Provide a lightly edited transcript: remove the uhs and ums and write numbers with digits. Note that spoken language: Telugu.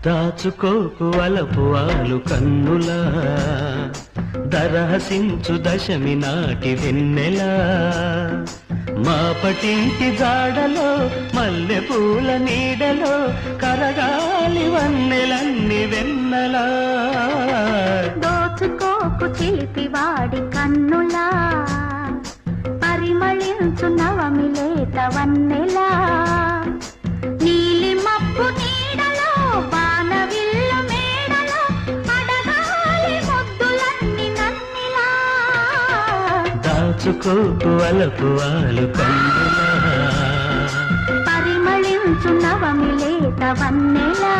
దాచుకోకు వలపు వాలు కన్నులా దరహసించు దశమి నాటి వెన్నెలా మాపటింటి జాడలో మల్లె పూల నీడలో కరగాలి వన్నెలన్ని వెన్నెలా దోచుకోకు చిలిపివాడి కన్నులా పరిమళించు నవమిలేత వన్నెలా నీలి మబ్బు నీడలో వానవిల్లు మేడలో అడగాలి ముద్దులన్నీ నన్నిలా దాచుకోకు వలపు వాలు కన్నులా పరిమళించు నవమిలేత వన్నెలా